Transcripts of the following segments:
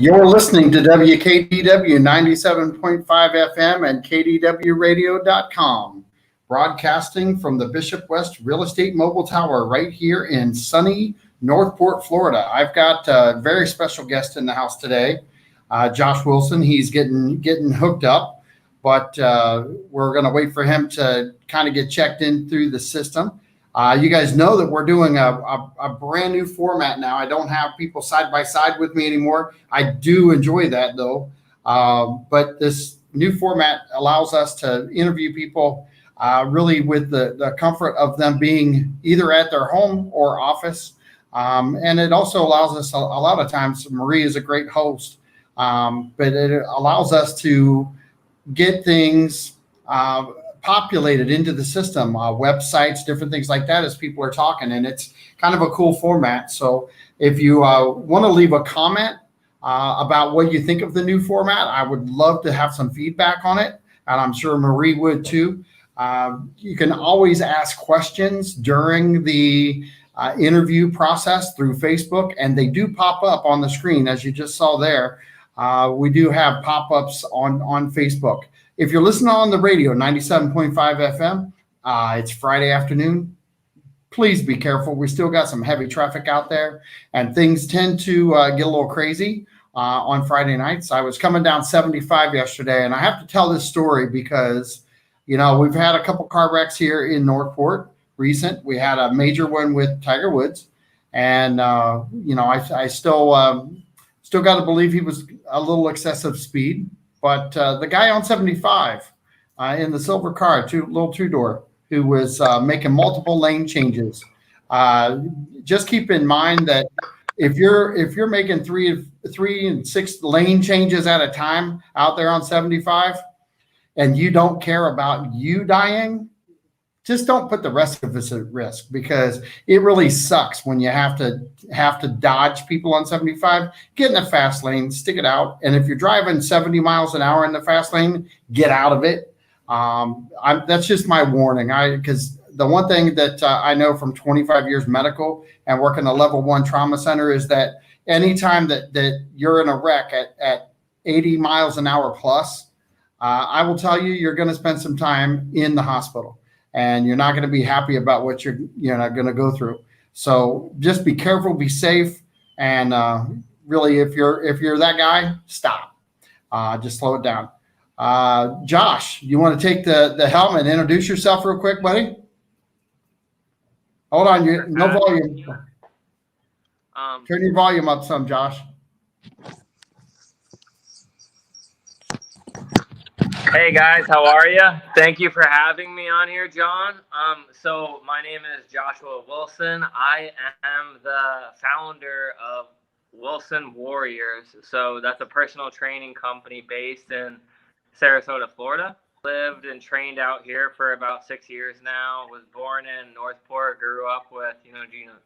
You're listening to WKDW 97.5 FM and KDWRadio.com, broadcasting from the Bishop West Real Estate Mobile Tower right here in sunny Northport, Florida. I've got a very special guest in the house today, Josh Wilson. He's getting hooked up, but we're going to wait for him to kind of get checked in through the system. You guys know that we're doing a brand new format now. I don't have people side by side with me anymore. I do enjoy that though. But this new format allows us to interview people really with the comfort of them being either at their home or office. And it also allows us a lot of times, Marie is a great host, but it allows us to get things populated into the system, websites, different things like that as people are talking, and it's kind of a cool format. So if you want to leave a comment about what you think of the new format, I would love to have some feedback on it, and I'm sure Marie would too. You can always ask questions during the interview process through Facebook, and they do pop up on the screen as you just saw there. We do have pop-ups on Facebook. If you're listening on the radio, 97.5 FM, it's Friday afternoon. Please be careful. We still got some heavy traffic out there, and things tend to get a little crazy on Friday nights. I was coming down 75 yesterday, and I have to tell this story because, you know, we've had a couple car wrecks here in Northport recent. We had a major one with Tiger Woods, and, you know, I still got to believe he was a little excessive speed. But the guy on 75 in the silver car, little two-door, who was making multiple lane changes. Just keep in mind that if you're making three and six lane changes at a time out there on 75, and you don't care about you dying, just don't put the rest of us at risk, because it really sucks when you have to dodge people on 75. Get in the fast lane, stick it out, and if you're driving 70 miles an hour in the fast lane, get out of it. That's just my warning. Because the one thing that I know from 25 years medical and working a level 1 trauma center is that anytime that you're in a wreck at 80 miles an hour plus, I will tell you, you're going to spend some time in the hospital. And you're not going to be happy about what you're going to go through. So just be careful, be safe, and really, if you're that guy, stop. Just slow it down. Josh, you want to take the helm and introduce yourself real quick, buddy? Hold on, no volume. Turn your volume up some, Josh. Hey guys, how are you? Thank you for having me on here, John. So my name is Joshua Wilson. I am the founder of Wilson Warriors. So that's a personal training company based in Sarasota, Florida. Lived and trained out here for about 6 years now. Was born in Northport, grew up with, Gina.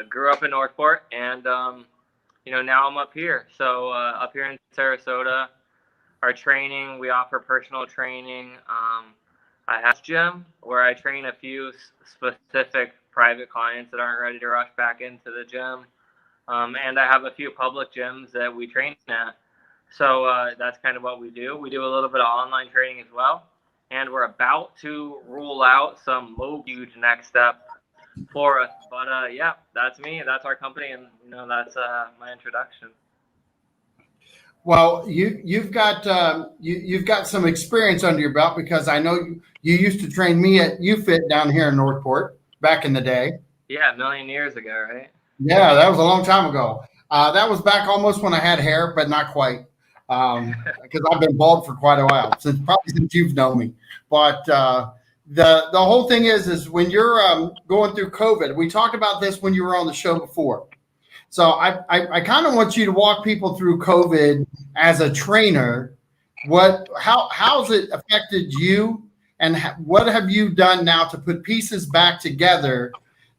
Grew up in Northport, and now I'm up here. So up here in Sarasota. Our training, we offer personal training. I have a gym where I train a few specific private clients that aren't ready to rush back into the gym. And I have a few public gyms that we train at. So that's kind of what we do. We do a little bit of online training as well. And we're about to roll out some huge next step for us. But yeah, that's me. That's our company. And, that's my introduction. Well, you've got some experience under your belt, because I know you used to train me at UFIT down here in Northport back in the day. Yeah, a million years ago, right? Yeah, that was a long time ago. That was back almost when I had hair, but not quite, because I've been bald for quite a while, probably since you've known me. But the whole thing is when you're going through COVID, we talked about this when you were on the show before. So I kind of want you to walk people through COVID as a trainer. How's it affected you, and what have you done now to put pieces back together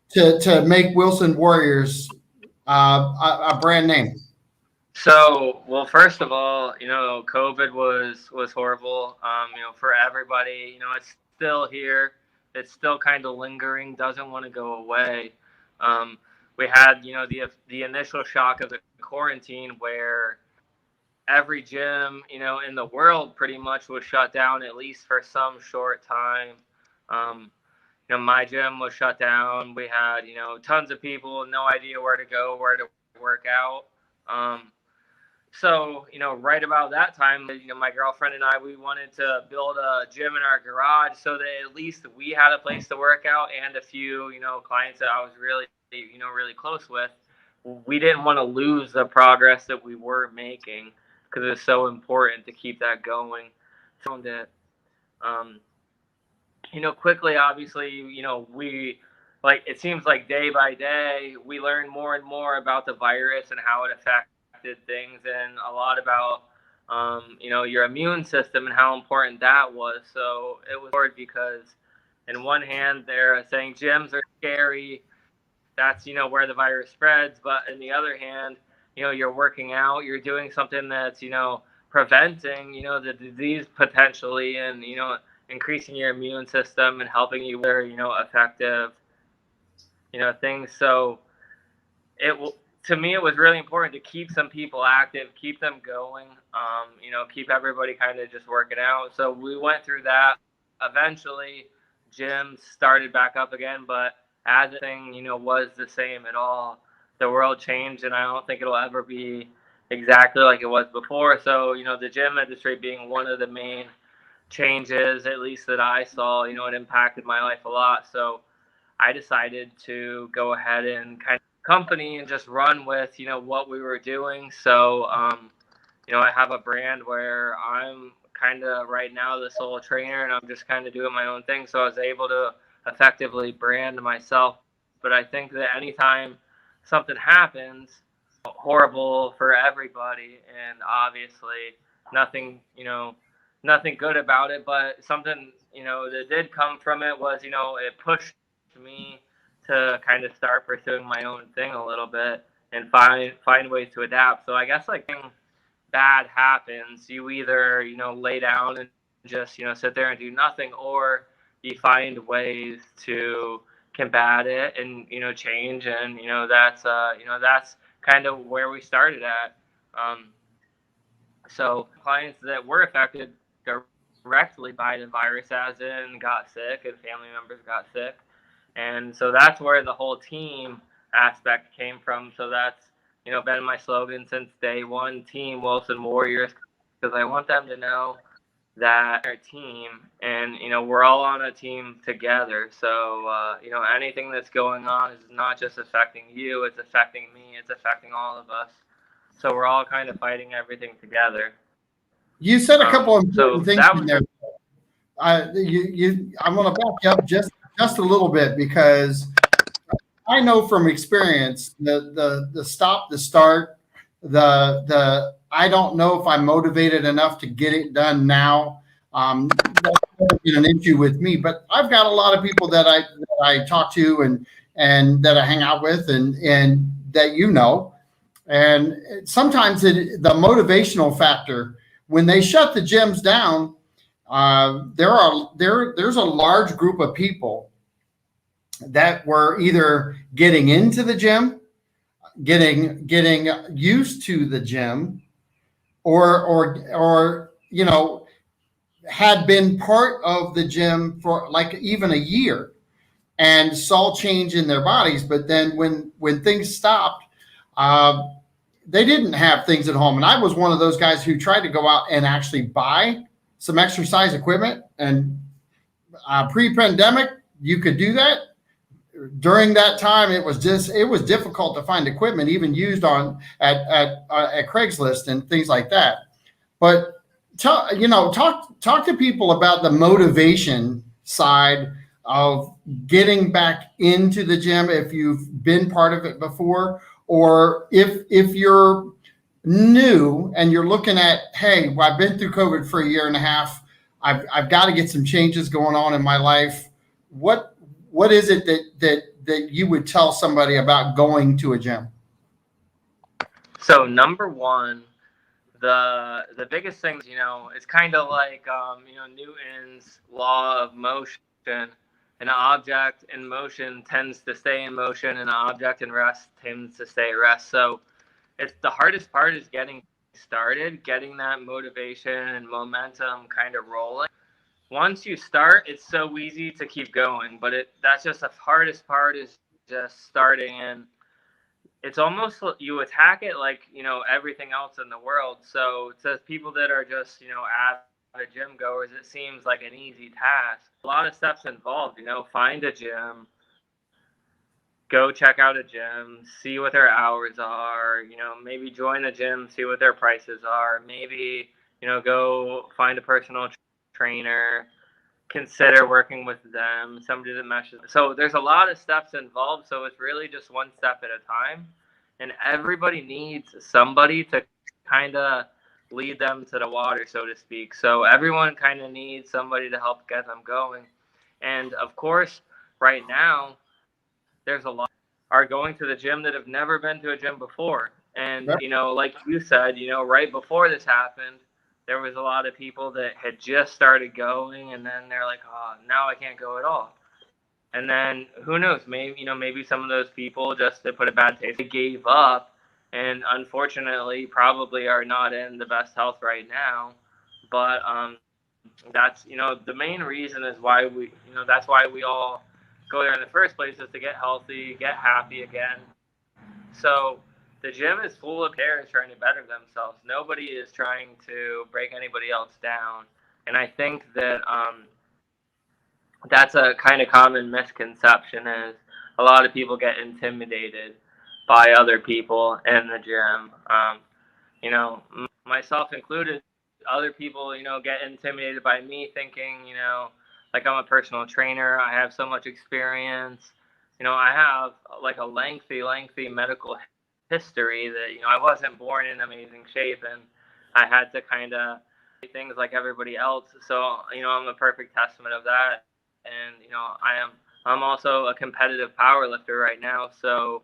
to make Wilson Warriors a brand name? So, well, first of all, COVID was horrible, for everybody. It's still here. It's still kind of lingering, doesn't want to go away. We had, the initial shock of the quarantine where, every gym, in the world pretty much was shut down, at least for some short time. My gym was shut down. We had, tons of people, no idea where to go, where to work out. So, right about that time, my girlfriend and I, we wanted to build a gym in our garage so that at least we had a place to work out, and a few, clients that I was really, really close with. We didn't want to lose the progress that we were making because it's so important to keep that going. So that, quickly, obviously, we, like, it seems like day by day, we learn more and more about the virus and how it affected things, and a lot about, your immune system and how important that was. So it was hard because in one hand, they're saying gyms are scary. That's, where the virus spreads. But in the other hand, you're working out, you're doing something that's, preventing, the disease potentially, and, increasing your immune system and helping you with, effective, things. So to me, it was really important to keep some people active, keep them going, keep everybody kind of just working out. So we went through that. Eventually, gyms started back up again, but as the thing, was the same at all. The world changed, and I don't think it'll ever be exactly like it was before. So, the gym industry being one of the main changes, at least that I saw, it impacted my life a lot. So I decided to go ahead and kind of company and just run with, what we were doing. So, I have a brand where I'm kind of right now the sole trainer, and I'm just kind of doing my own thing. So I was able to effectively brand myself. But I think that anytime something happens, horrible for everybody, and obviously nothing, nothing good about it, but something, that did come from it was, it pushed me to kind of start pursuing my own thing a little bit and find ways to adapt. So I guess, like, bad happens, you either, lay down and just, sit there and do nothing, or you find ways to combat it and, change. And, that's kind of where we started at. So clients that were affected directly by the virus, as in got sick and family members got sick. And so that's where the whole team aspect came from. So that's, been my slogan since day one, Team Wilson Warriors, because I want them to know that our team, and, we're all on a team together. So, anything that's going on is not just affecting you, it's affecting me, it's affecting all of us. So we're all kind of fighting everything together. You said a couple of important things that in there. I'm going to back you up just a little bit, because I know from experience the stop, the start, the I don't know if I'm motivated enough to get it done now. That's never been an issue with me, but I've got a lot of people that I talk to and that I hang out with and that and sometimes the motivational factor when they shut the gyms down, there's a large group of people that were either getting into the gym, getting used to the gym, or had been part of the gym for like even a year and saw change in their bodies. But then when things stopped, they didn't have things at home. And I was one of those guys who tried to go out and actually buy some exercise equipment. And pre-pandemic, you could do that. During that time, it was difficult to find equipment even used at Craigslist and things like that. But talk to people about the motivation side of getting back into the gym if you've been part of it before, or if you're new and you're looking at, hey, well, I've been through COVID for a year and a half. I've got to get some changes going on in my life. What is it that you would tell somebody about going to a gym? So number one, the biggest thing, it's kind of like, Newton's law of motion. An object in motion tends to stay in motion, and an object in rest tends to stay at rest. So it's the hardest part is getting started, getting that motivation and momentum kind of rolling. Once you start, it's so easy to keep going, but that's just the hardest part, is just starting. And it's almost, you attack it like, everything else in the world. So to people that are just, avid gym goers, it seems like an easy task. A lot of steps involved, find a gym, go check out a gym, see what their hours are, maybe join a gym, see what their prices are, maybe, go find a personal trainer, consider working with them, somebody that meshes. So there's a lot of steps involved. So it's really just one step at a time. And everybody needs somebody to kind of lead them to the water, so to speak. So everyone kind of needs somebody to help get them going. And of course, right now, there's a lot are going to the gym that have never been to a gym before. And, like you said, right before this happened, there was a lot of people that had just started going, and then they're like, oh, now I can't go at all. And then who knows, maybe some of those people, just to put a bad taste, they gave up, and unfortunately probably are not in the best health right now. But that's, the main reason is why we, that's why we all go there in the first place, is to get healthy, get happy again. So the gym is full of players trying to better themselves. Nobody is trying to break anybody else down. And I think that that's a kind of common misconception, is a lot of people get intimidated by other people in the gym. Myself included, other people, get intimidated by me, thinking, like I'm a personal trainer, I have so much experience. I have like a lengthy medical history that, I wasn't born in amazing shape, and I had to kind of do things like everybody else. So, I'm a perfect testament of that. And, I'm also a competitive power lifter right now. So,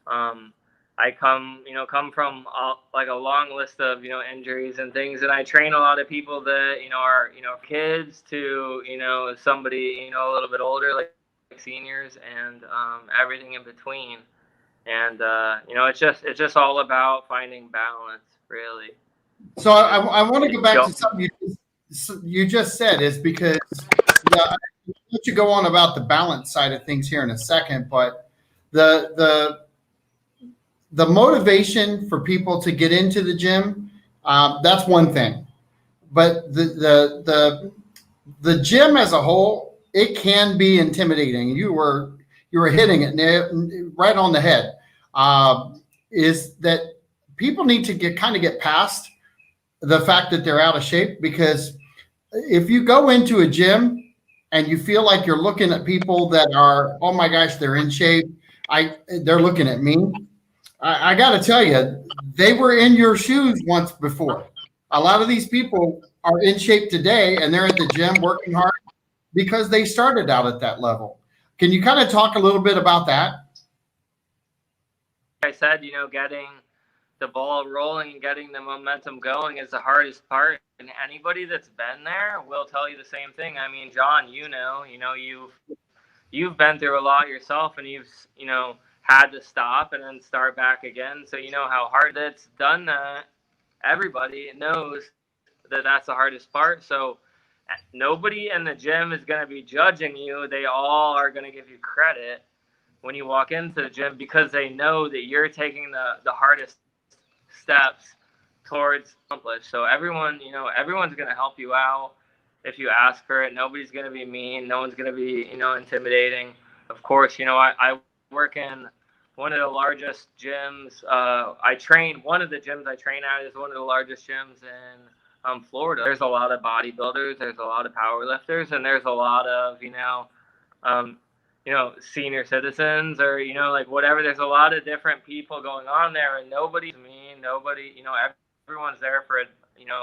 I come from like a long list of, injuries and things. And I train a lot of people that, are, kids to, somebody, a little bit older, like seniors, and everything in between. And, it's just all about finding balance, really. So I want to go back to something you just said, is because I'll let you go on about the balance side of things here in a second, but the motivation for people to get into the gym, that's one thing. But the gym as a whole, it can be intimidating. You were hitting it right on the head. Is that people need to get past the fact that they're out of shape, because if you go into a gym and you feel like you're looking at people that are, oh my gosh, they're in shape, they're looking at me. I got to tell you, they were in your shoes once before. A lot of these people are in shape today, and they're at the gym working hard because they started out at that level. Can you kind of talk a little bit about that? I said, getting the ball rolling and getting the momentum going is the hardest part. And anybody that's been there will tell you the same thing. I mean, John, you've been through a lot yourself, and you've, had to stop and then start back again. So you know how hard it's done that. Everybody knows that that's the hardest part. So nobody in the gym is going to be judging you. They all are going to give you credit when you walk into the gym, because they know that you're taking the hardest steps towards accomplish. So everyone's going to help you out if you ask for it. Nobody's going to be mean. No one's going to be, intimidating. Of course, I work in one of the largest gyms. One of the gyms I train at is one of the largest gyms in Florida. There's a lot of bodybuilders, there's a lot of power lifters, and there's a lot of, senior citizens, or, like whatever. There's a lot of different people going on there, and nobody's mean. Nobody, everyone's there for,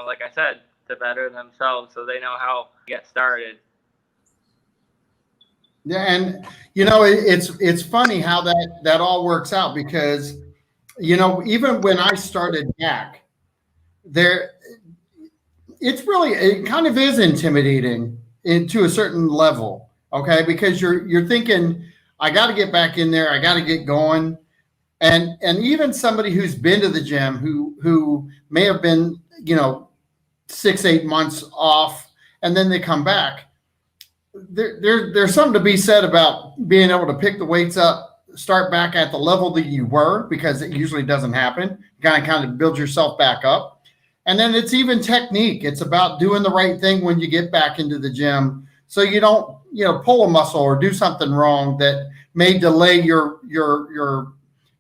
like I said, to better themselves, so they know how to get started. Yeah, and it's funny how that all works out, because even when I started back there, it kind of is intimidating to a certain level, okay? Because you're thinking, I got to get back in there, I got to get going, And even somebody who's been to the gym who may have been, 6, 8 months off, and then they come back. There's something to be said about being able to pick the weights up, start back at the level that you were, because it usually doesn't happen. You kind of build yourself back up. And then it's even technique. It's about doing the right thing when you get back into the gym, so you don't, pull a muscle or do something wrong that may delay your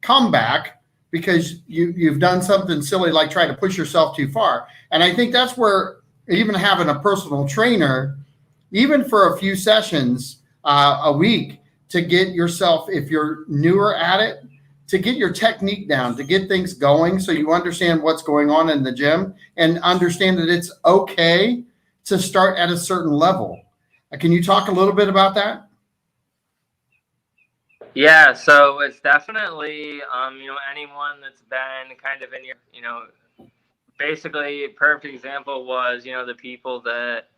comeback because you've done something silly like try to push yourself too far. And I think that's where even having a personal trainer, even for a few sessions a week, to get yourself, if you're newer at it, to get your technique down, to get things going so you understand what's going on in the gym and understand that it's okay to start at a certain level. Can you talk a little bit about that? Yeah, so it's definitely, anyone that's been kind of in your, basically a perfect example was, the people that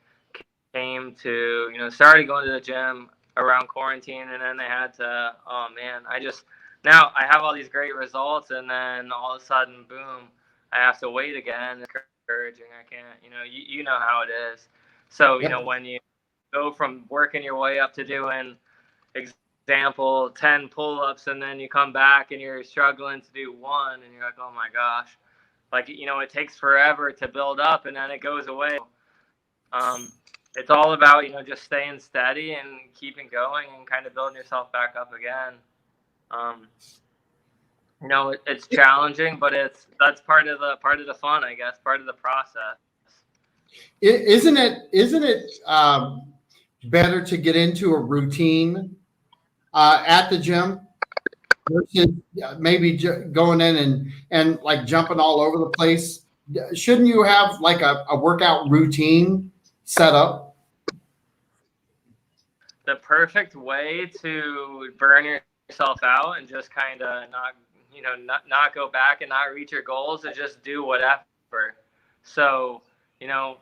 came to, started going to the gym around quarantine, and then they had to, oh man, now I have all these great results, and then all of a sudden, boom, I have to wait again. It's encouraging. I can't, you know how it is. So, when you go from working your way up to doing, example, 10 pull-ups, and then you come back and you're struggling to do one, and you're like, oh my gosh, like, it takes forever to build up, and then it goes away. It's all about, just staying steady and keeping going and kind of building yourself back up again. It's challenging, but that's part of the fun, I guess, part of the process. Isn't it better to get into a routine at the gym versus maybe going in and like jumping all over the place? Shouldn't you have like a workout routine set up? The perfect way to burn yourself out and just kind of not go back and not reach your goals is just do whatever. So,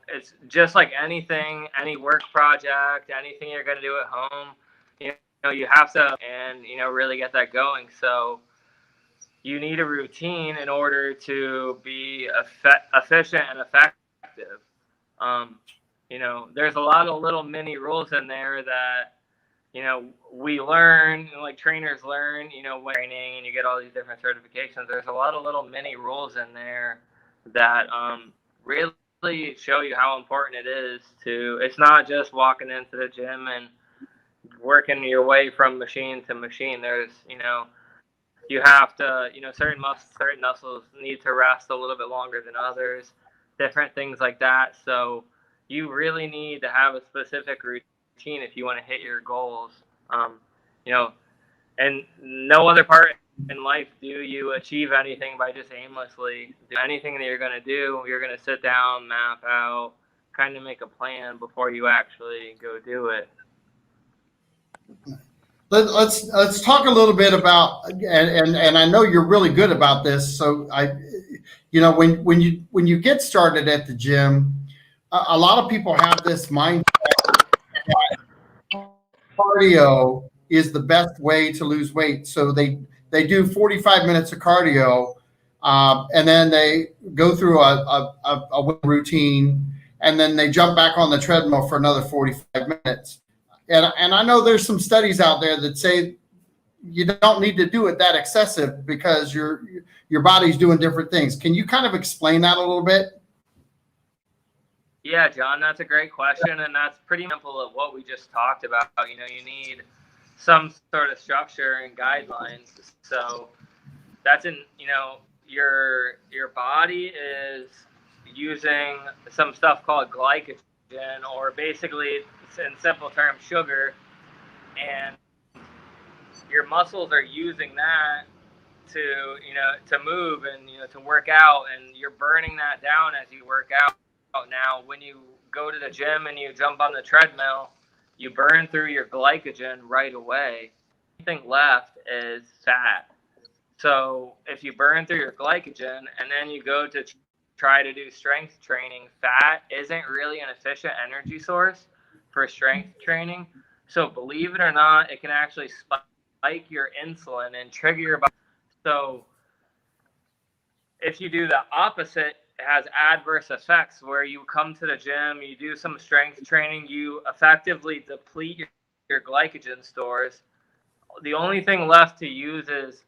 it's just like anything, any work project, anything you're going to do at home, you have to, and, really get that going. So you need a routine in order to be efficient and effective. There's a lot of little mini rules in there that, we learn, like trainers learn, when training and you get all these different certifications. There's a lot of little mini rules in there that really show you how important it is it's not just walking into the gym and working your way from machine to machine. There's, you have to, certain muscles need to rest a little bit longer than others, different things like that. So you really need to have a specific routine if you want to hit your goals. And no other part in life do you achieve anything by just aimlessly. Anything that you're going to do, you're going to sit down, map out, kind of make a plan before you actually go do it. Let's talk a little bit about, and I know you're really good about this. So when you get started at the gym, a lot of people have this mindset that cardio is the best way to lose weight. So they do 45 minutes of cardio, and then they go through a routine, and then they jump back on the treadmill for another 45 minutes. And I know there's some studies out there that say you don't need to do it that excessive because your body's doing different things. Can you kind of explain that a little bit? Yeah, John, that's a great question, and that's pretty simple of what we just talked about. You need some sort of structure and guidelines. So that's your body is using some stuff called glycogen, or basically, in simple terms, sugar, and your muscles are using that to move and to work out, and you're burning that down as you work out. Now, when you go to the gym and you jump on the treadmill, you burn through your glycogen right away. Anything left is fat. So if you burn through your glycogen and then you go to try to do strength training, fat isn't really an efficient energy source for strength training. So believe it or not, it can actually spike your insulin and trigger your body So if you do the opposite, it has adverse effects where you come to the gym, you do some strength training, you effectively deplete your glycogen stores. The only thing left to use is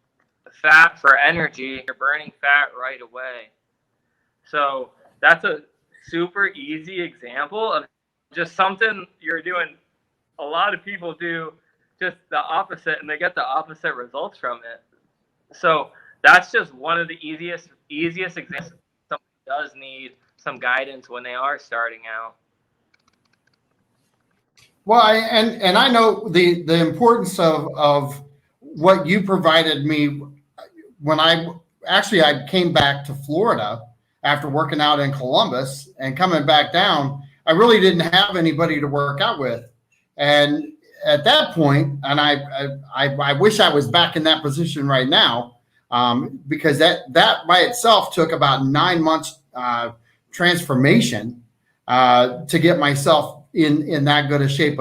fat for energy. You're burning fat right away. So that's a super easy example of just something you're doing. A lot of people do just the opposite, and they get the opposite results from it. So that's just one of the easiest examples. Somebody does need some guidance when they are starting out. Well, and I know the importance of what you provided me when I came back to Florida after working out in Columbus and coming back down. I really didn't have anybody to work out with, and at that point, and I wish I was back in that position right now, because that by itself took about 9 months transformation to get myself in that good a shape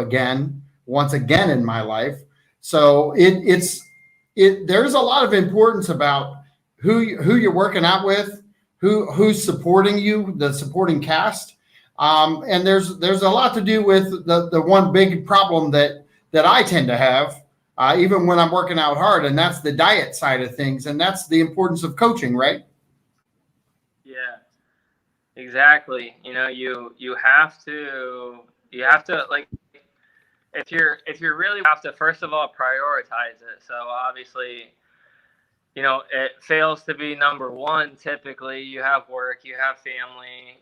once again in my life. So there's a lot of importance about who you're working out with, who's supporting you, the supporting cast, and there's a lot to do with the one big problem that I tend to have, even when I'm working out hard, and that's the diet side of things, and that's the importance of coaching, right? Yeah, exactly. You have to like, if you're really have to first of all prioritize it. So obviously, it fails to be number one. Typically, you have work, you have family.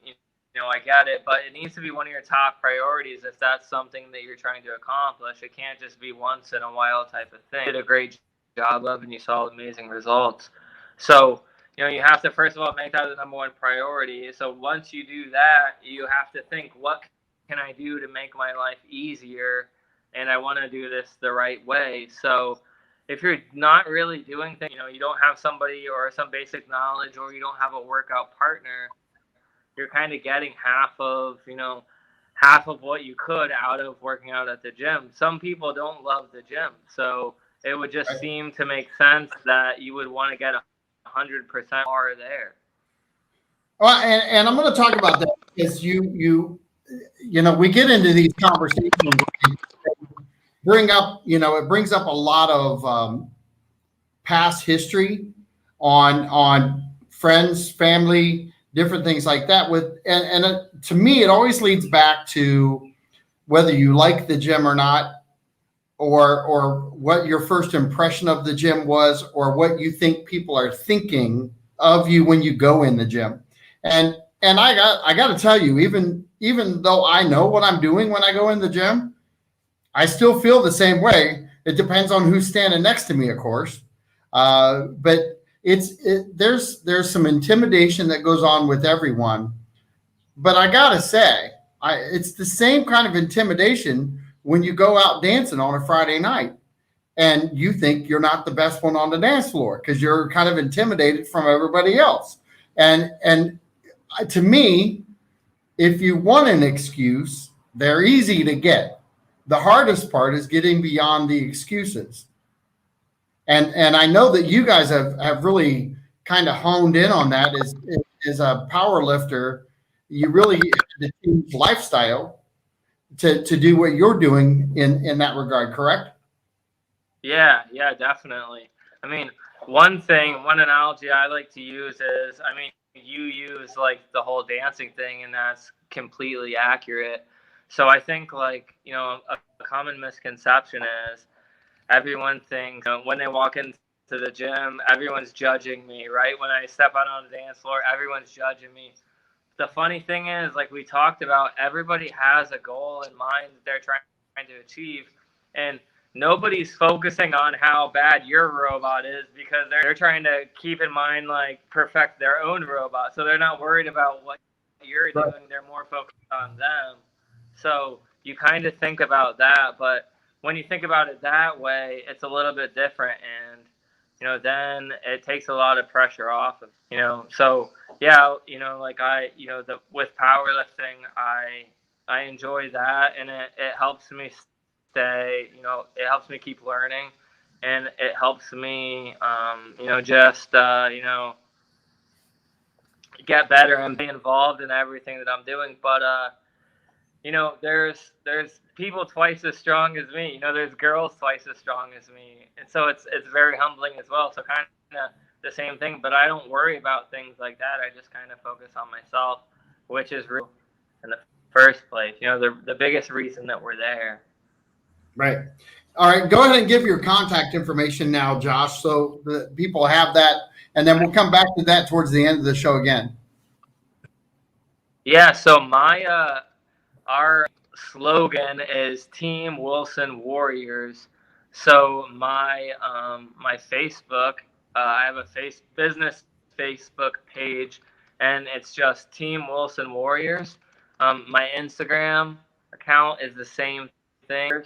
I get it, but it needs to be one of your top priorities if that's something that you're trying to accomplish. It can't just be once in a while type of thing. You did a great job of, and you saw amazing results. So, you have to first of all make that the number one priority. So once you do that, you have to think, what can I do to make my life easier? And I want to do this the right way. So if you're not really doing things, you don't have somebody or some basic knowledge, or you don't have a workout partner, you're kind of getting half of what you could out of working out at the gym. Some people don't love the gym, so it would just seem to make sense that you would want to get 100% more there. Well, and I'm going to talk about that because we get into these conversations, it brings up a lot of past history on friends, family, different things like that. To me, it always leads back to whether you like the gym or not, or what your first impression of the gym was, or what you think people are thinking of you when you go in the gym. And I got to tell you, even though I know what I'm doing when I go in the gym, I still feel the same way. It depends on who's standing next to me, of course. But there's some intimidation that goes on with everyone. But I gotta say, it's the same kind of intimidation when you go out dancing on a Friday night and you think you're not the best one on the dance floor because you're kind of intimidated from everybody else. And to me, if you want an excuse, they're easy to get. The hardest part is getting beyond the excuses. And I know that you guys have really kind of honed in on that as a power lifter. You really have to change lifestyle to do what you're doing in that regard, correct? Yeah, definitely. I mean, one analogy I like to use is, you use like the whole dancing thing, and that's completely accurate. So I think a common misconception is everyone thinks when they walk into the gym, everyone's judging me, right? When I step out on the dance floor, everyone's judging me. The funny thing is, like we talked about, everybody has a goal in mind that they're trying to achieve, and nobody's focusing on how bad your robot is because they're trying to keep in mind, like, perfect their own robot. So they're not worried about what you're doing. They're more focused on them. So you kind of think about that, but when you think about it that way, it's a little bit different, and then it takes a lot of pressure off of, so yeah, with powerlifting, I enjoy that, and it helps me stay, it helps me keep learning, and it helps me, just get better and be involved in everything that I'm doing. But there's people twice as strong as me. There's girls twice as strong as me, and so it's very humbling as well. So kind of the same thing, but I don't worry about things like that. I just kind of focus on myself, which is real in the first place. The biggest reason that we're there. Right. All right. Go ahead and give your contact information now, Josh, so that people have that, and then we'll come back to that towards the end of the show again. Yeah. So our slogan is Team Wilson Warriors. So my Facebook, I have a business Facebook page, and it's just Team Wilson Warriors. My Instagram account is the same thing.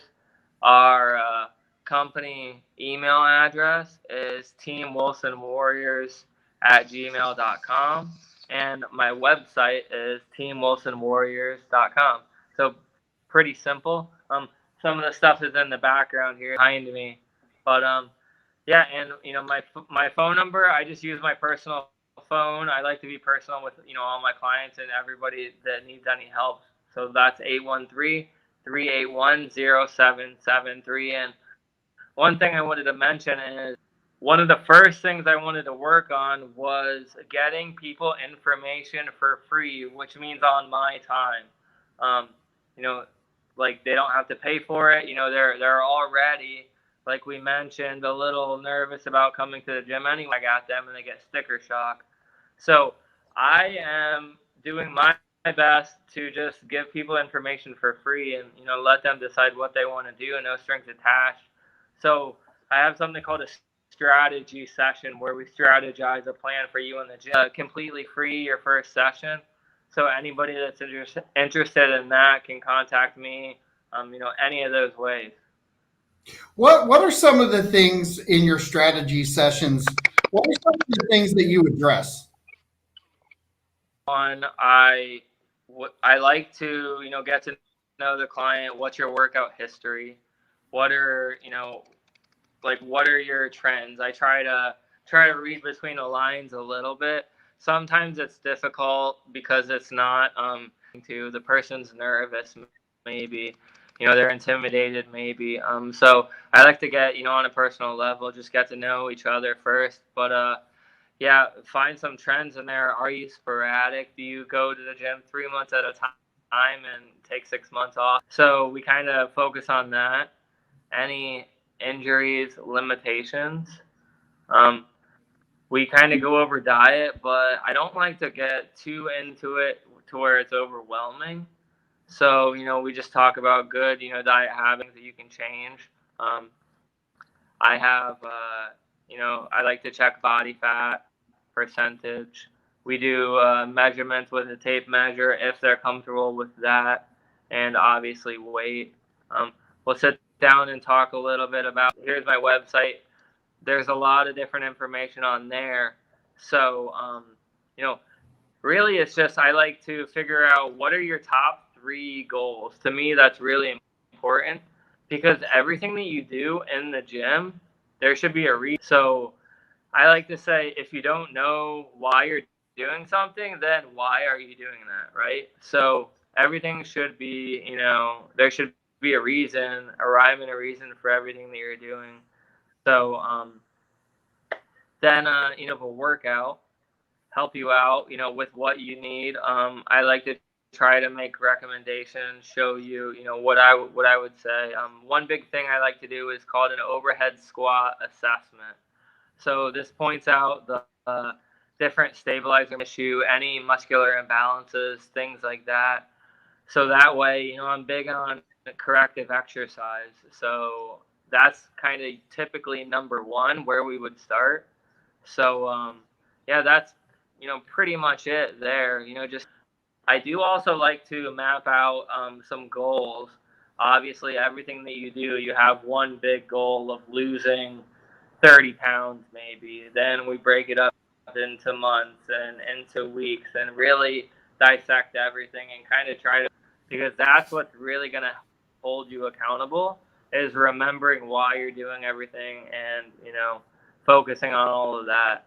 Our company email address is teamwilsonwarriors@gmail.com, and my website is teamwilsonwarriors.com. So pretty simple. Some of the stuff is in the background here behind me, but yeah, and my phone number, I just use my personal phone. I like to be personal with all my clients and everybody that needs any help. So that's 813-381-0773. And one thing I wanted to mention is one of the first things I wanted to work on was getting people information for free, which means on my time. Um, like they don't have to pay for it. They're already, like we mentioned, a little nervous about coming to the gym anyway. I got them and they get sticker shock. So I am doing my best to just give people information for free and let them decide what they want to do, and no strings attached. So I have something called a strategy session where we strategize a plan for you in the gym, completely free your first session. So anybody that's interested in that can contact me, any of those ways. What are some of the things in your strategy sessions? What are some of the things that you address? One, I like to get to know the client. What's your workout history? What are what are your trends? I try to read between the lines a little bit. Sometimes it's difficult because it's not to the person's nervous, maybe they're intimidated, maybe so I like to get on a personal level, just get to know each other first. But yeah, find some trends in there. Are you sporadic? Do you go to the gym 3 months at a time and take 6 months off? So we kind of focus on that. Any injuries, limitations. We kind of go over diet, but I don't like to get too into it to where it's overwhelming. So, we just talk about good, diet habits that you can change. I have, I like to check body fat percentage. We do measurements with a tape measure if they're comfortable with that, and obviously weight. We'll sit down and talk a little bit about, here's my website. There's a lot of different information on there. So, really it's just, I like to figure out what are your top 3 goals. To me, that's really important because everything that you do in the gym, there should be a reason. So I like to say, if you don't know why you're doing something, then why are you doing that, right? So everything should be, there should be a reason, a rhyme and a reason for everything that you're doing. So then, a workout, help you out, with what you need. I like to try to make recommendations, show you, what I would say. One big thing I like to do is called an overhead squat assessment. So this points out the different stabilizer issue, any muscular imbalances, things like that. So that way, I'm big on corrective exercise. So that's kind of typically number 1 where we would start. So yeah, that's pretty much it there. Just I do also like to map out some goals. Obviously, everything that you do, you have one big goal of losing 30 pounds maybe. Then we break it up into months and into weeks and really dissect everything and kind of try to, because that's what's really going to hold you accountable is remembering why you're doing everything and, focusing on all of that.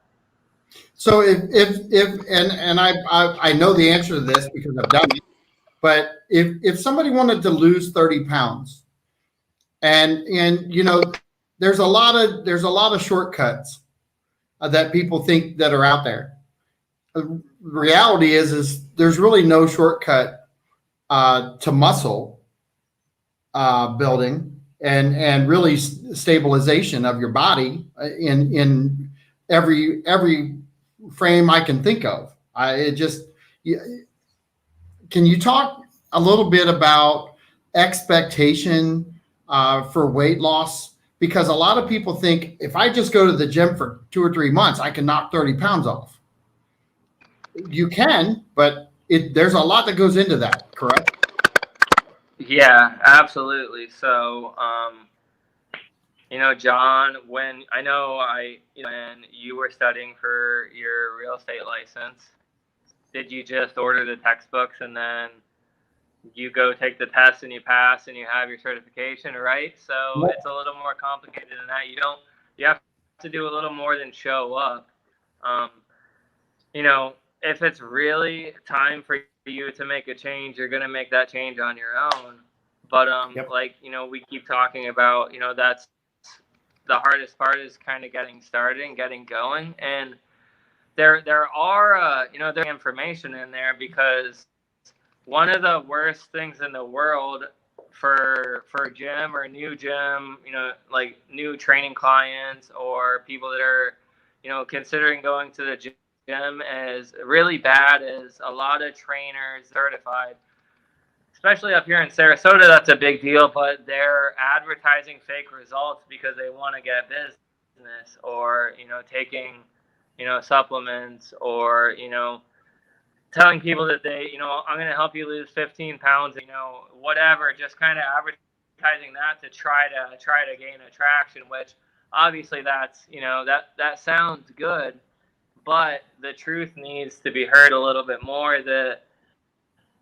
So and I know the answer to this because I've done it, but if somebody wanted to lose 30 pounds and there's a lot of shortcuts that people think that are out there. The reality is there's really no shortcut to muscle building and really stabilization of your body in every frame I can think of. Can you talk a little bit about expectation for weight loss? Because a lot of people think if I just go to the gym for 2 or 3 months, I can knock 30 pounds off. You can, but there's a lot that goes into that, correct? Yeah, absolutely. So, John, when you were studying for your real estate license, did you just order the textbooks and then you go take the test and you pass and you have your certification, right? So it's a little more complicated than that. You have to do a little more than show up. If it's really time for you to make a change, you're going to make that change on your own. But we keep talking about, that's the hardest part is kind of getting started and getting going. And there's information in there, because one of the worst things in the world for gym or new gym, like new training clients or people that are, considering going to the gym, is really bad is a lot of trainers certified, especially up here in Sarasota. That's a big deal, but they're advertising fake results because they want to get business, or, taking, supplements, or, telling people that they, I'm going to help you lose 15 pounds, whatever, just kind of advertising that to try to gain attraction, which obviously that's, that sounds good, but the truth needs to be heard a little bit more,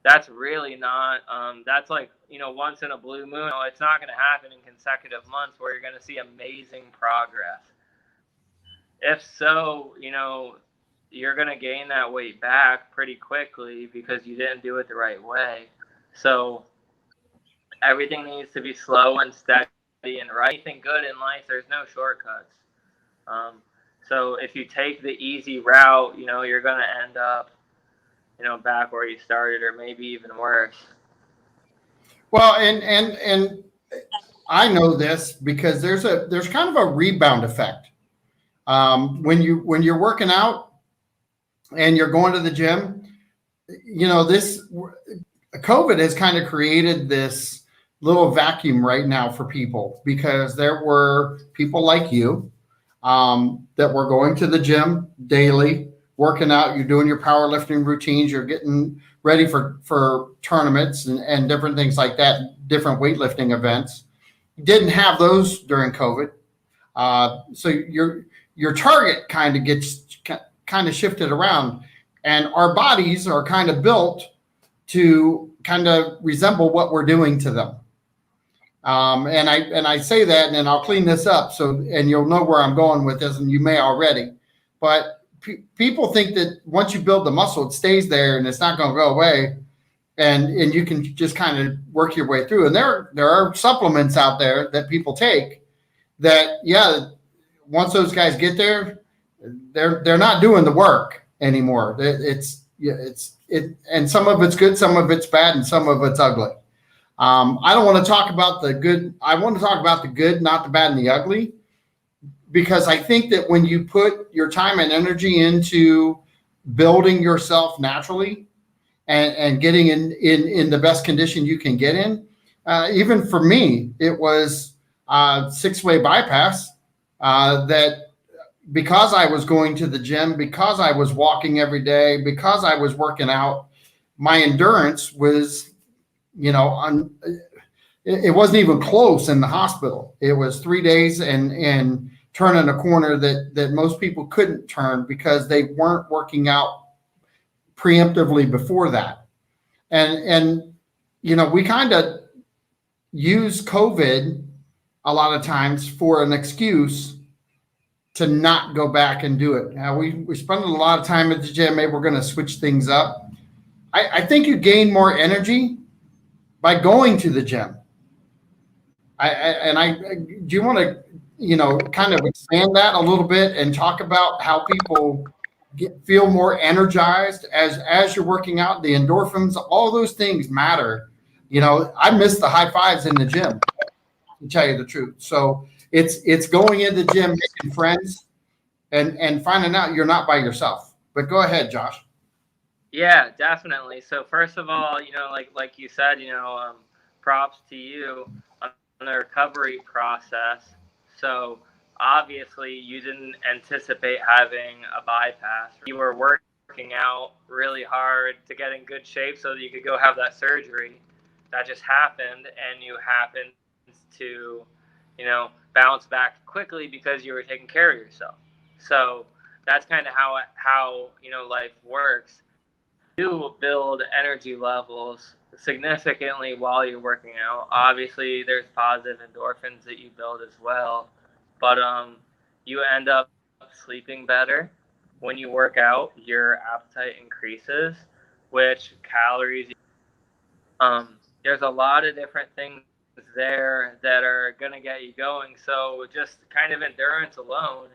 that's really not, that's like, once in a blue moon. It's not going to happen in consecutive months where you're going to see amazing progress. If so, you're going to gain that weight back pretty quickly because you didn't do it the right way. So everything needs to be slow and steady and right. Anything good in life, there's no shortcuts. So if you take the easy route, you're going to end up, back where you started, or maybe even worse. Well, and I know this because there's kind of a rebound effect. When you're working out and you're going to the gym, this COVID has kind of created this little vacuum right now for people, because there were people like you that were going to the gym daily, working out, you're doing your powerlifting routines, you're getting ready for tournaments and different things like that, different weightlifting events. You didn't have those during COVID. So your target kind of gets kind of shifted around, and our bodies are kind of built to kind of resemble what we're doing to them. And I say that, and then I'll clean this up and you'll know where I'm going with this, and you may already, but people think that once you build the muscle, it stays there and it's not going to go away, and you can just kind of work your way through. And there are supplements out there that people take that, once those guys get there, they're not doing the work anymore. And some of it's good, some of it's bad, and some of it's ugly. I don't want to talk about the good. I want to talk about the good, not the bad and the ugly, because I think that when you put your time and energy into building yourself naturally and getting in the best condition you can get in, even for me, it was 6-way bypass that, because I was going to the gym, because I was walking every day, because I was working out, my endurance was, it wasn't even close in the hospital. It was 3 days and turning a corner that most people couldn't turn because they weren't working out preemptively before that. And we kind of use COVID a lot of times for an excuse to not go back and do it. Now we spend a lot of time at the gym. Maybe we're going to switch things up. I think you gain more energy by going to the gym. Do you want to, kind of expand that a little bit and talk about how people feel more energized as you're working out? The endorphins, all those things matter. I miss the high fives in the gym, to tell you the truth. So it's going in the gym, making friends, and finding out you're not by yourself. But go ahead, Josh. Yeah, definitely. So first of all, like you said, props to you on the recovery process. So obviously you didn't anticipate having a bypass. You were working out really hard to get in good shape so that you could go have that surgery. That just happened, and you happened to, bounce back quickly because you were taking care of yourself. So that's kind of how life works. You build energy levels significantly while you're working out. Obviously, there's positive endorphins that you build as well, but you end up sleeping better. When you work out, your appetite increases, which calories. There's a lot of different things there that are gonna get you going. So just kind of endurance alone,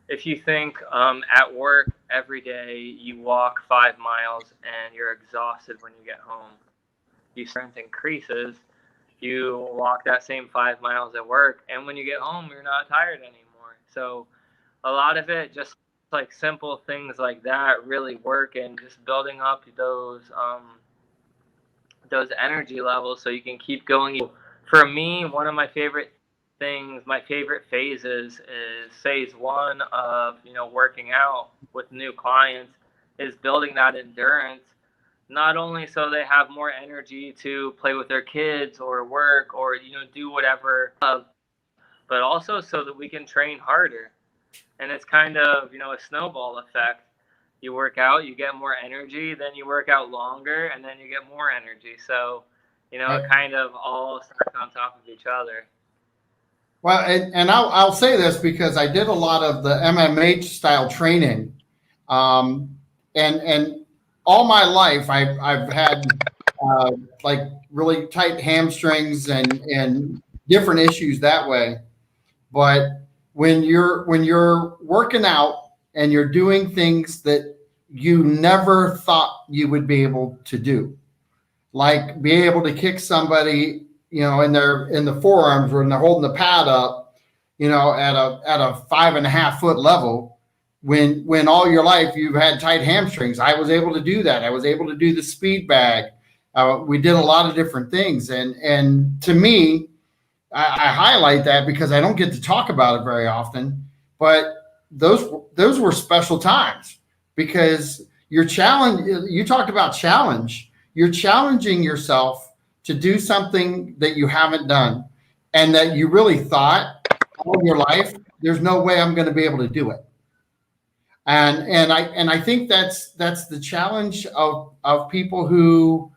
if you think at work every day you walk 5 miles and you're exhausted when you get home, your strength increases. You walk that same 5 miles at work, and when you get home, you're not tired anymore. So a lot of it, just like simple things like that, really work, and just building up those energy levels so you can keep going. For me, one of my favorite things, my favorite phases is phase one of, working out with new clients, is building that endurance, not only so they have more energy to play with their kids or work or, do whatever, but also so that we can train harder. And it's kind of, a snowball effect. You work out, you get more energy, then you work out longer, and then you get more energy. So, it kind of all starts on top of each other. Well, and I'll say this because I did a lot of the MMH style training, and all my life I've had like really tight hamstrings and different issues that way. But when you're working out and you're doing things that you never thought you would be able to do, like be able to kick somebody, in the forearms when they're holding the pad up, at a 5.5 foot level, when all your life you've had tight hamstrings. I was able to do that. I was able to do the speed bag. We did a lot of different things, and to me, I highlight that because I don't get to talk about it very often. But those were special times because you're challenge. You talked about challenge. You're challenging yourself to do something that you haven't done and that you really thought all your life, there's no way I'm going to be able to do it. And I think that's the challenge of people who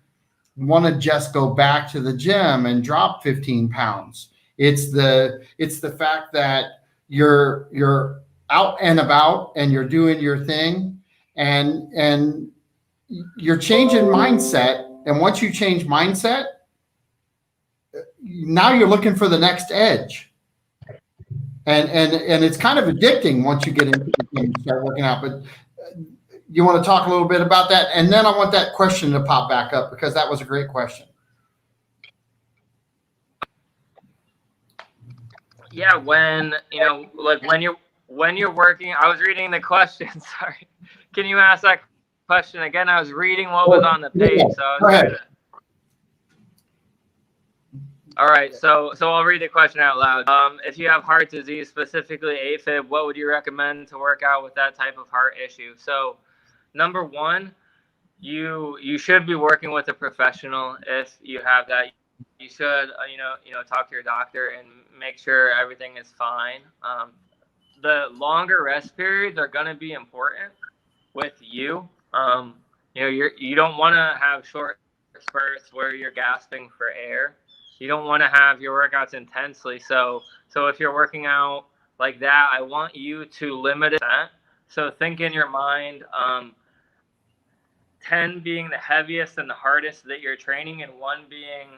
want to just go back to the gym and drop 15 pounds. It's the fact that you're out and about and you're doing your thing, and you're changing mindset. And once you change mindset, now you're looking for the next edge. And it's kind of addicting once you get into the game and start working out. But you want to talk a little bit about that? And then I want that question to pop back up because that was a great question. Yeah, when you're working, I was reading the question. Sorry, can you ask that question again? I was reading what was on the page, so I was trying to. All right, so I'll read the question out loud. If you have heart disease, specifically AFib, what would you recommend to work out with that type of heart issue? So, number one, you should be working with a professional if you have that. You should, talk to your doctor and make sure everything is fine. The longer rest periods are going to be important with you. You don't want to have short spurts where you're gasping for air. You don't want to have your workouts intensely. So if you're working out like that, I want you to limit it. So think in your mind, 10 being the heaviest and the hardest that you're training, and 1 being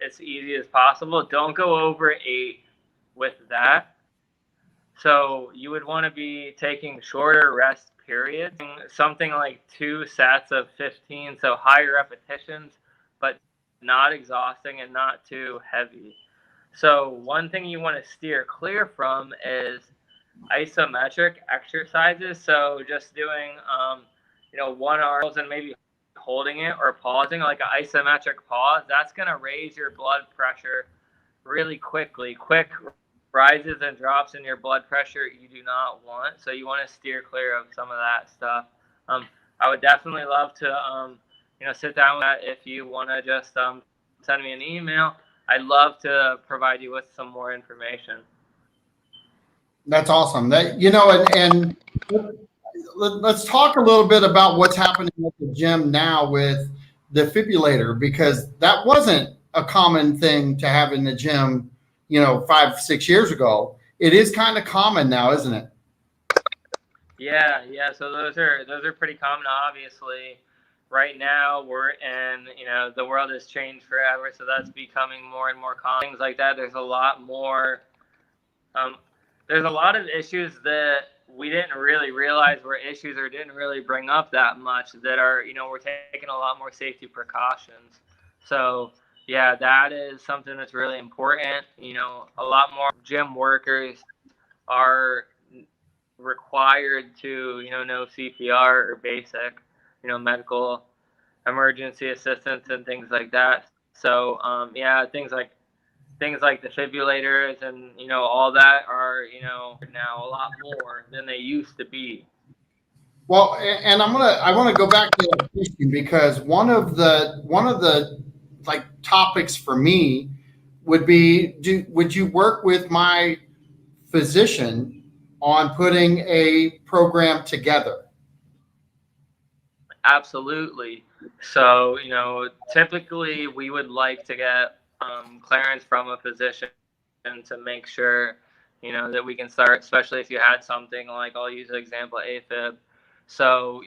as easy as possible. Don't go over 8 with that. So you would want to be taking shorter rest periods, something like 2 sets of 15, so higher repetitions, but not exhausting and not too heavy. So one thing you want to steer clear from is isometric exercises. So just doing, 1 arm and maybe holding it or pausing, like an isometric pause. That's going to raise your blood pressure really quickly. Quick rises and drops in your blood pressure you do not want. So you want to steer clear of some of that stuff. I would definitely love to, sit down with that. If you want to just send me an email, I'd love to provide you with some more information. That's awesome. That, and let's talk a little bit about what's happening at the gym now with the defibrillator, because that wasn't a common thing to have in the gym, 5-6 years ago. It is kind of common now, isn't it? Yeah. So those are pretty common. Obviously, right now we're in, the world has changed forever, so that's becoming more and more common. Things like that. There's a lot more. There's a lot of issues that we didn't really realize were issues or didn't really bring up that much that are, we're taking a lot more safety precautions. So yeah, that is something that's really important. A lot more gym workers are required to, know CPR or basic, medical emergency assistance and things like that. So yeah, things like defibrillators and all that are now a lot more than they used to be. Well, and I want to go back to that question, because one of the like topics for me would be, would you work with my physician on putting a program together? Absolutely. So typically we would like to get clearance from a physician to make sure that we can start, especially if you had something like, I'll use an example, AFib. So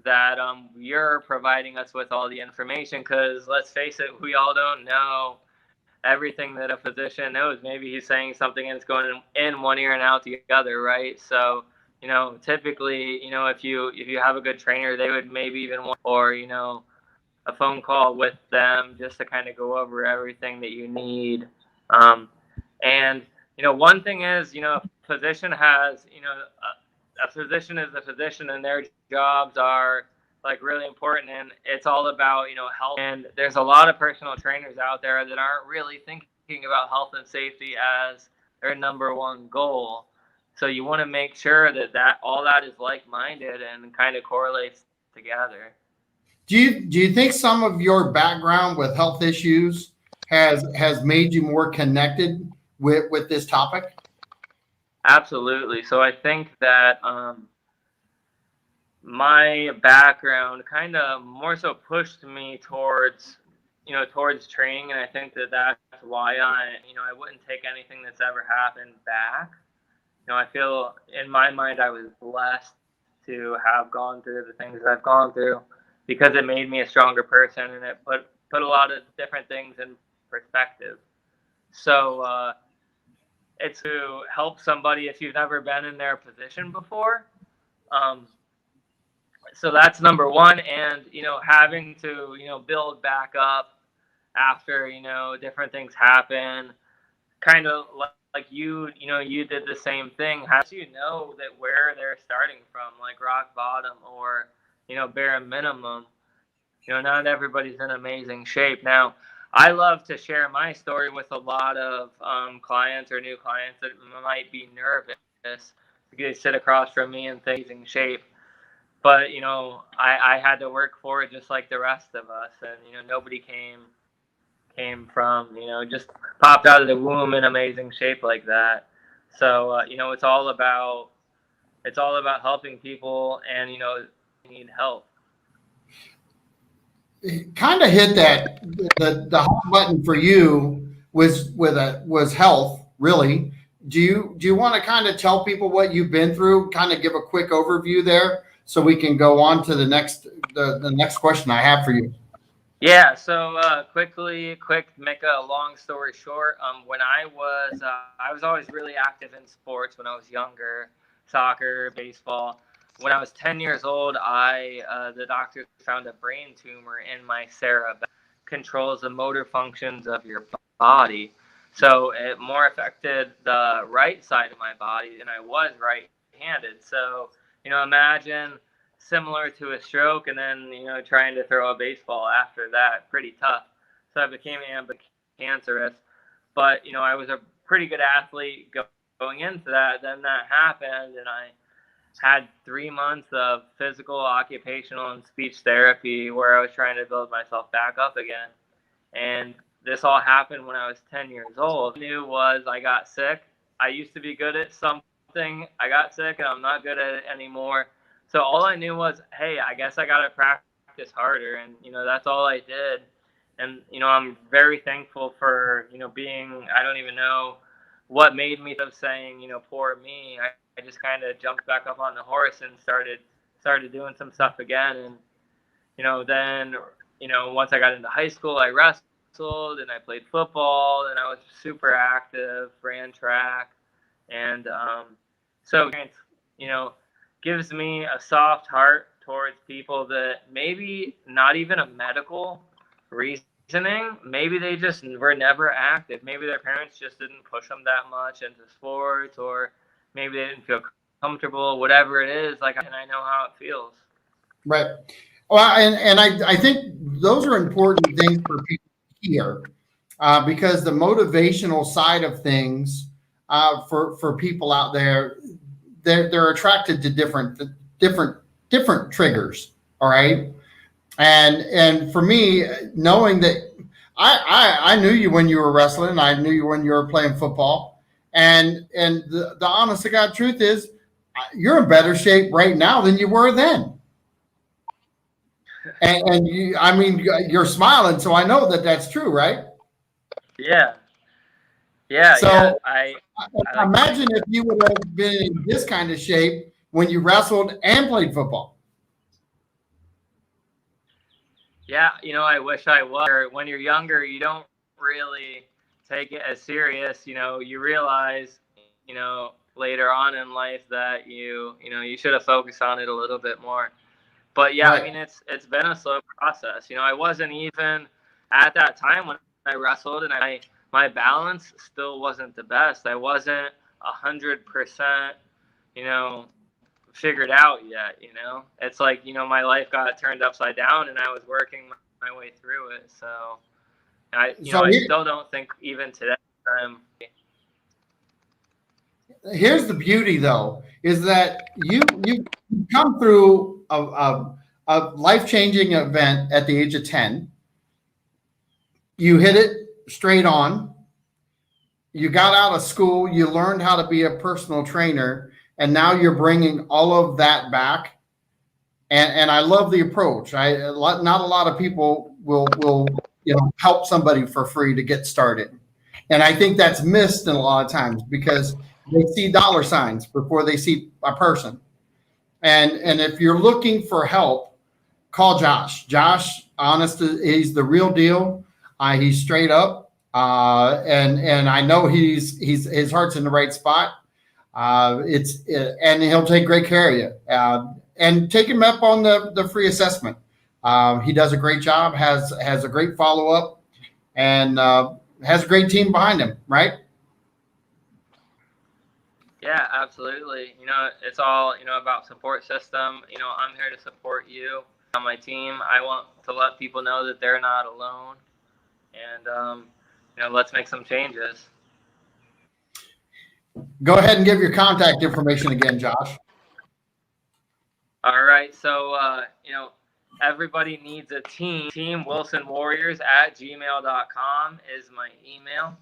that you're providing us with all the information, because let's face it, we all don't know everything that a physician knows. Maybe he's saying something and it's going in one ear and out the other, right? So typically, if you have a good trainer, they would maybe even want, or a phone call with them just to kind of go over everything that you need. And one thing is, a physician has, a physician is a physician, and their jobs are like really important, and it's all about health. And there's a lot of personal trainers out there that aren't really thinking about health and safety as their number one goal. So you want to make sure that all that is like-minded and kind of correlates together. Do you think some of your background with health issues has made you more connected with this topic? Absolutely. So I think that my background kind of more so pushed me towards training, and I think that's why I wouldn't take anything that's ever happened back. I feel in my mind I was blessed to have gone through the things that I've gone through, because it made me a stronger person, and it put a lot of different things in perspective. So it's to help somebody if you've never been in their position before. So that's number one. And having to build back up after different things happen, kind of like you did the same thing. How do you know that where they're starting from, like rock bottom or bare minimum? Not everybody's in amazing shape. Now, I love to share my story with a lot of clients or new clients that might be nervous because they sit across from me in amazing shape. But I had to work for it just like the rest of us, and nobody came from just popped out of the womb in amazing shape like that. So it's all about helping people, and need help. kind of hit that the hot button for you was health, really. Do you want to kind of tell people what you've been through? Kind of give a quick overview there, so we can go on to the next question I have for you. Yeah, so make a long story short. When I was always really active in sports when I was younger, soccer, baseball. When I was 10 years old, the doctors found a brain tumor in my cerebellum, controls the motor functions of your body. So it more affected the right side of my body, and I was right-handed. So, imagine similar to a stroke, and then trying to throw a baseball after that, pretty tough. So I became ambidextrous, but I was a pretty good athlete going into that. Then that happened, and I had 3 months of physical, occupational, and speech therapy where I was trying to build myself back up again. And this all happened when I was 10 years old. All I knew was I got sick. I used to be good at something. I got sick, and I'm not good at it anymore. So all I knew was, hey, I guess I got to practice harder. And, that's all I did. And, I'm very thankful for, being, I don't even know what made me of saying, poor me. I just kind of jumped back up on the horse and started doing some stuff again. And, then, once I got into high school, I wrestled and I played football and I was super active, ran track. And so, gives me a soft heart towards people that maybe not even a medical reasoning. Maybe they just were never active. Maybe their parents just didn't push them that much into sports, or maybe they didn't feel comfortable, whatever it is. And I know how it feels. Right. Well, and I think those are important things for people to hear, because the motivational side of things, for people out there, they're attracted to different triggers. All right. And for me, knowing that I knew you when you were wrestling, I knew you when you were playing football, and the honest to God truth is, you're in better shape right now than you were then. And you, I mean, you're smiling, so I know that that's true, right? Yeah. Yeah. So Yeah. I like imagine if you would have been in this kind of shape when you wrestled and played football. Yeah, I wish I was. When you're younger, you don't really take it as serious. You realize, later on in life that you should have focused on it a little bit more. But yeah, I Right. mean, it's been a slow process. I wasn't even at that time when I wrestled, and my balance still wasn't the best. I wasn't 100%, you know, figured out yet. It's like my life got turned upside down, and I was working my way through it. So So I still don't think even today I'm. here's the beauty, though, is that you come through a life changing event at the age of 10. You hit it straight on. You got out of school. You learned how to be a personal trainer, and now you're bringing all of that back. And I love the approach. Not a lot of people will help somebody for free to get started, and I think that's missed in a lot of times because they see dollar signs before they see a person. And if you're looking for help, call Josh. Josh, honest, he's the real deal. He's straight up, and I know he's his heart's in the right spot. And he'll take great care of you. And take him up on the free assessment. He does a great job. Has a great follow up, and has a great team behind him. Right. Yeah, absolutely. It's all about support system. I'm here to support you on my team. I want to let people know that they're not alone, and let's make some changes. Go ahead and give your contact information again, Josh. All right, so everybody needs a team. TeamWilsonWarriors@gmail.com is my email.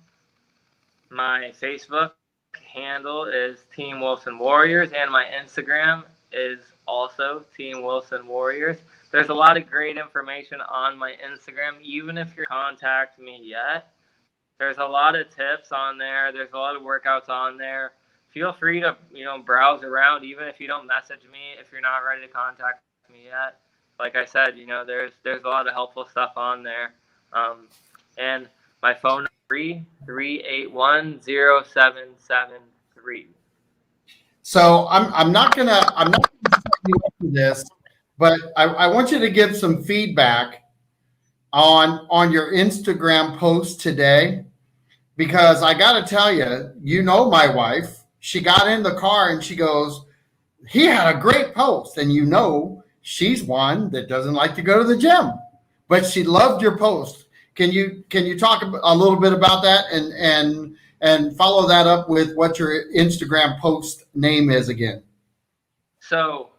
My Facebook handle is Team Wilson Warriors, and my Instagram is also, Team Wilson Warriors. There's a lot of great information on my Instagram, even if you contact me yet. There's a lot of tips on there. There's a lot of workouts on there. Feel free to, browse around, even if you don't message me, if you're not ready to contact me yet. Like I said, there's a lot of helpful stuff on there. And my phone number 3810773. So I'm not gonna set you up for this, but I want you to give some feedback on your Instagram post today, because I got to tell you, my wife, she got in the car and she goes, he had a great post, and she's one that doesn't like to go to the gym, but she loved your post. Can you talk a little bit about that and follow that up with what your Instagram post name is again? So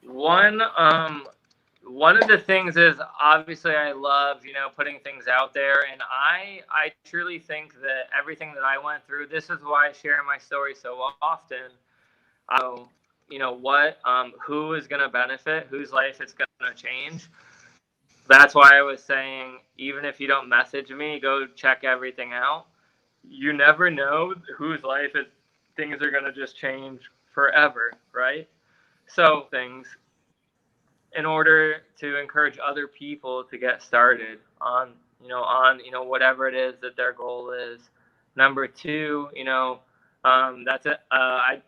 one of the things is, obviously I love, putting things out there, and I truly think that everything that I went through, this is why I share my story so often. Who is going to benefit, whose life it's going to change. That's why I was saying, even if you don't message me, go check everything out. You never know whose life things are going to just change forever, right? So things in order to encourage other people to get started on whatever it is that their goal is. Number two, that's it. I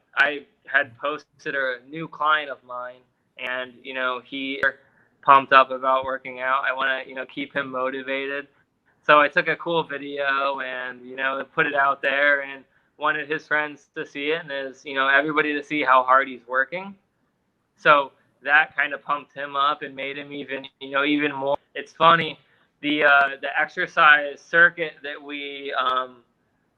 had posted a new client of mine, and he pumped up about working out. I want to keep him motivated, so I took a cool video and put it out there, and wanted his friends to see it, and everybody to see how hard he's working. So that kind of pumped him up and made him even more. It's funny, the exercise circuit that we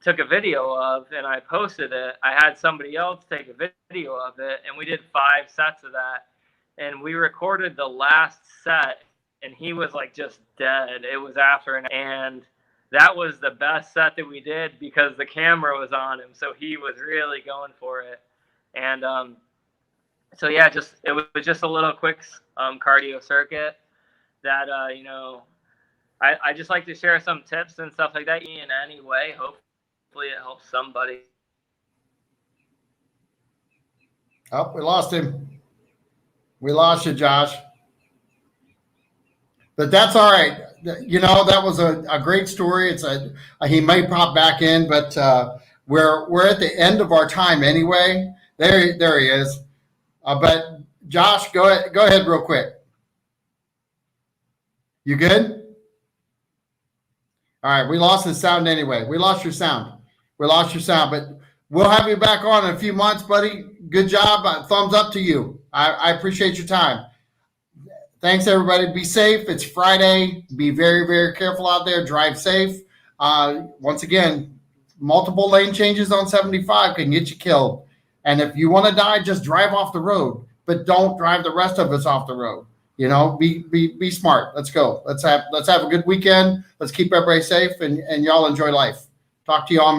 took a video of and I posted it. I had somebody else take a video of it, and we did 5 sets of that. And we recorded the last set, and he was like just dead. It was after and that was the best set that we did because the camera was on him, so he was really going for it. And so yeah, it was just a little quick cardio circuit that I just like to share some tips and stuff like that in any way. Hopefully it helps somebody. Oh, we lost him. We lost you, Josh. But that's all right. That was a great story. He may pop back in, but we're at the end of our time anyway. There he is. But Josh, go ahead real quick. You good? All right, we lost the sound anyway. We lost your sound, but we'll have you back on in a few months, buddy. Good job. Thumbs up to you. I appreciate your time. Thanks, everybody. Be safe. It's Friday. Be very, very careful out there. Drive safe. Once again, multiple lane changes on 75 can get you killed. And if you want to die, just drive off the road, but don't drive the rest of us off the road. Be smart. Let's go. Let's have a good weekend. Let's keep everybody safe, and y'all enjoy life. Talk to you on